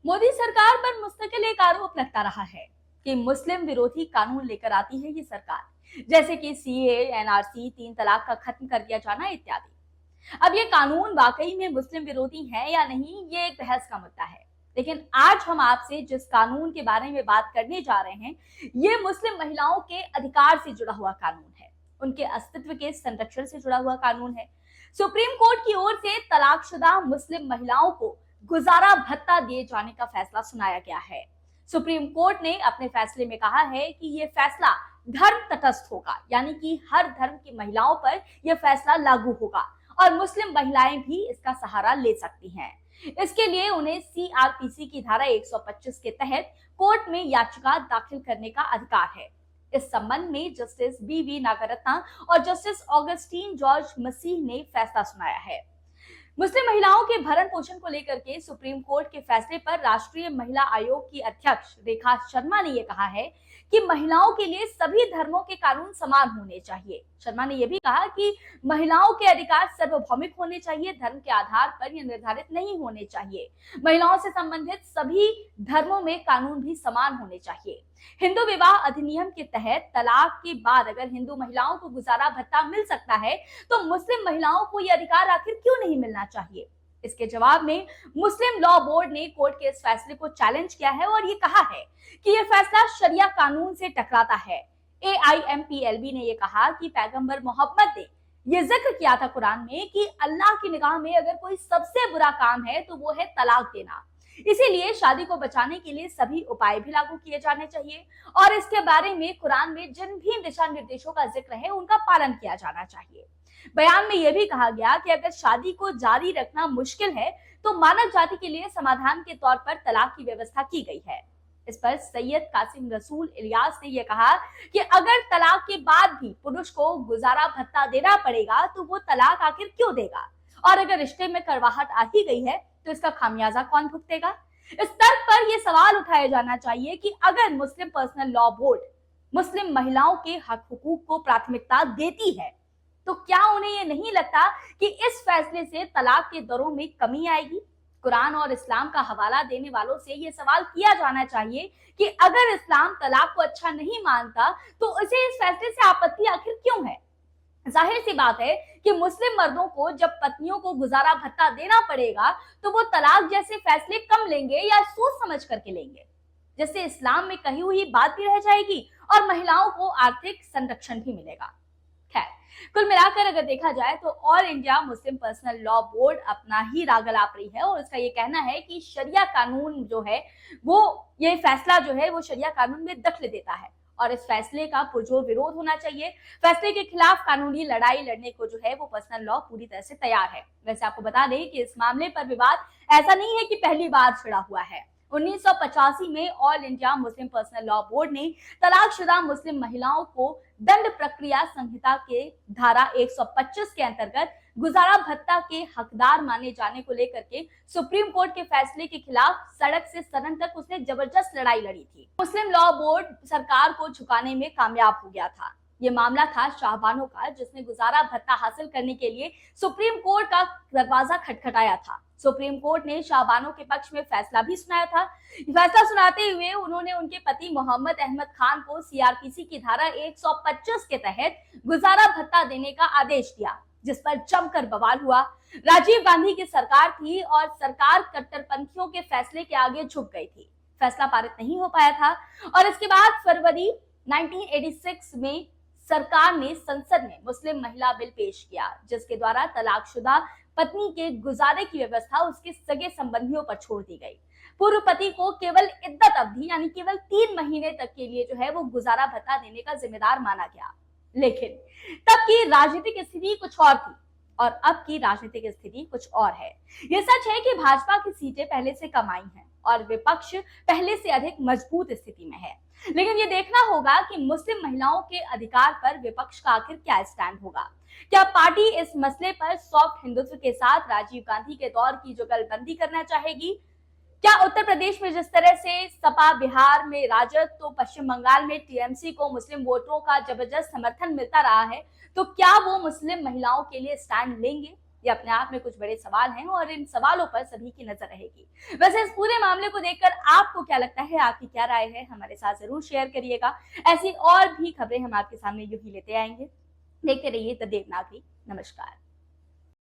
मोदी सरकार पर मुस्तकिल एक आरोप लगता रहा है कि मुस्लिम विरोधी कानून लेकर आती है ये सरकार, जैसे कि सीए, एनआरसी, 3 तलाक का खत्म कर दिया जाना इत्यादि। अब ये कानून वाकई में मुस्लिम विरोधी है या नहीं, ये एक बहस का मुद्दा है। लेकिन आज हम आपसे जिस कानून के बारे में बात करने जा रहे हैं, ये मुस्लिम महिलाओं के अधिकार से जुड़ा हुआ कानून है, उनके अस्तित्व के संरक्षण से जुड़ा हुआ कानून है। सुप्रीम कोर्ट की ओर से तलाकशुदा मुस्लिम महिलाओं को गुजारा भत्ता दिए जाने का फैसला सुनाया गया है। सुप्रीम कोर्ट ने अपने फैसले में कहा है कि यह फैसला धर्म तटस्थ होगा, यानी कि हर धर्म की महिलाओं पर यह फैसला लागू होगा और मुस्लिम महिलाएं भी इसका सहारा ले सकती हैं। इसके लिए उन्हें सीआरपीसी की धारा 125 के तहत कोर्ट में याचिका दाखिल करने का अधिकार है। इस संबंध में जस्टिस बीवी नागरत्ना और जस्टिस ऑगस्टीन जॉर्ज मसीह ने फैसला सुनाया है। मुस्लिम महिलाओं के भरण पोषण को लेकर के सुप्रीम कोर्ट के फैसले पर राष्ट्रीय महिला आयोग की अध्यक्ष रेखा शर्मा ने यह कहा है कि महिलाओं के लिए सभी धर्मों के कानून समान होने चाहिए। शर्मा ने यह भी कहा कि महिलाओं के अधिकार सार्वभौमिक होने चाहिए, धर्म के आधार पर यह निर्धारित नहीं होने चाहिए। महिलाओं से संबंधित सभी धर्मों में कानून भी समान होने चाहिए। हिंदू विवाह अधिनियम के तहत तलाक के बाद अगर हिंदू महिलाओं को गुजारा भत्ता मिल सकता है, तो मुस्लिम महिलाओं को यह अधिकार आखिर क्यों नहीं मिलना चाहिए? इसके जवाब में मुस्लिम लॉ बोर्ड ने कोर्ट के इस फैसले को चैलेंज किया है और ये कहा है कि यह फैसला शरिया कानून से टकराता है। AIMPLB ने यह कहा कि पैगंबर मोहम्मद ने यह जिक्र किया था कुरान में कि अल्लाह की निगाह में अगर कोई सबसे बुरा काम है तो वो है तलाक देना। इसीलिए शादी को बचाने के लिए सभी उपाय भी लागू किए जाने चाहिए और इसके बारे में कुरान में जिन भी दिशा निर्देशों का जिक्र है उनका पालन किया जाना चाहिए। बयान में यह भी कहा गया कि अगर शादी को जारी रखना मुश्किल है तो मानव जाति के लिए समाधान के तौर पर तलाक की व्यवस्था की गई है। इस पर सैयद कासिम रसूल इलियास ने यह कहा कि अगर तलाक के बाद भी पुरुष को गुजारा भत्ता देना पड़ेगा तो वो तलाक आखिर क्यों देगा, और अगर रिश्ते में कड़वाहट आ ही गई है तो इसका खामियाजा कौन भुगतेगा? इस तर्क पर यह सवाल उठाया जाना चाहिए कि अगर मुस्लिम पर्सनल लॉ बोर्ड मुस्लिम महिलाओं के हक हुकूक को प्राथमिकता देती है तो क्या उन्हें यह नहीं लगता कि इस फैसले से तलाक के दरों में कमी आएगी? कुरान और इस्लाम का हवाला देने वालों से यह सवाल किया जाना चाहिए कि अगर इस्लाम तलाक को अच्छा नहीं मानता तो उसे इस फैसले से आपत्ति आखिर क्यों है? जाहिर सी बात है कि मुस्लिम मर्दों को जब पत्नियों को गुजारा भत्ता देना पड़ेगा तो वो तलाक जैसे फैसले कम लेंगे या सोच समझ करके लेंगे, जिससे इस्लाम में कही हुई बात भी रह जाएगी और महिलाओं को आर्थिक संरक्षण भी मिलेगा। खैर, कुल मिलाकर अगर देखा जाए तो all India Muslim personal law board अपना ही राग अलाप रही है और उसका ये कहना है कि शरिया कानून जो है वो ये फैसला जो है वो शरिया कानून में दखल देता है और इस फैसले का पुरजोर विरोध होना चाहिए। फैसले के खिलाफ कानूनी लड़ाई लड़ने को जो है वो पर्सनल लॉ पूरी तरह से तैयार है। वैसे आपको बता दें कि इस मामले पर विवाद ऐसा नहीं है कि पहली बार छिड़ा हुआ है। 1985 में all India Muslim personal law board ने तलाकशुदा मुस्लिम महिलाओं को दंड प्रक्रिया संहिता के धारा 125 के अंतर्गत गुजारा भत्ता के हकदार माने जाने को लेकर के सुप्रीम कोर्ट के फैसले के खिलाफ सड़क से सदन तक उसने जबरदस्त लड़ाई लड़ी थी। मुस्लिम लॉ बोर्ड सरकार को झुकाने में कामयाब हो गया था। ये मामला था शाहबानो का, जिसने गुजारा भत्ता हासिल करने के लिए सुप्रीम कोर्ट का दरवाजा खटखटाया था। सुप्रीम कोर्ट ने शाहबानो के पक्ष में फैसला भी सुनाया था। फैसला सुनाते हुए उन्होंने उनके पति मोहम्मद अहमद खान को सीआरपीसी की धारा 125 के तहत गुजारा भत्ता देने का आदेश दिया, जिस पर जमकर बवाल हुआ। राजीव गांधी की सरकार थी और सरकार कट्टरपंथियों के फैसले के आगे झुक गई थी। फैसला पारित नहीं हो पाया था और इसके बाद फरवरी 1986 में सरकार ने संसद में मुस्लिम महिला बिल पेश किया, जिसके द्वारा तलाकशुदा पत्नी के गुजारे की व्यवस्था उसके सगे संबंधियों पर छोड़ दी गई। पूर्व पति को केवल इद्दत अवधि यानी केवल 3 महीने तक के लिए जो है वो गुजारा भत्ता देने का जिम्मेदार माना गया। लेकिन तब की राजनीतिक स्थिति कुछ और थी और अब की राजनीतिक स्थिति कुछ और है। यह सच है कि भाजपा की सीटें पहले से कम आई हैं और विपक्ष पहले से अधिक मजबूत स्थिति में है। लेकिन ये देखना होगा कि मुस्लिम महिलाओं के अधिकार पर विपक्ष का आखिर क्या स्टैंड होगा। क्या पार्टी इस मसले पर सॉफ्ट हिंदुत्व के साथ राजीव गांधी के दौर की जुगलबंदी करना चाहेगी? क्या उत्तर प्रदेश में जिस तरह से सपा, बिहार में राजद, तो पश्चिम बंगाल में टीएमसी को मुस्लिम वोटरों का जबरदस्त समर्थन मिलता रहा है, तो क्या वो मुस्लिम महिलाओं के लिए स्टैंड लेंगे ये अपने आप में कुछ बड़े सवाल हैं और इन सवालों पर सभी की नजर रहेगी। वैसे इस पूरे मामले को देखकर आपको क्या लगता है, आपकी क्या राय है, हमारे साथ जरूर शेयर करिएगा। ऐसी और भी खबरें हम आपके सामने यूं ही लेते आएंगे। देखते रहिए द देवनागरी। नमस्कार।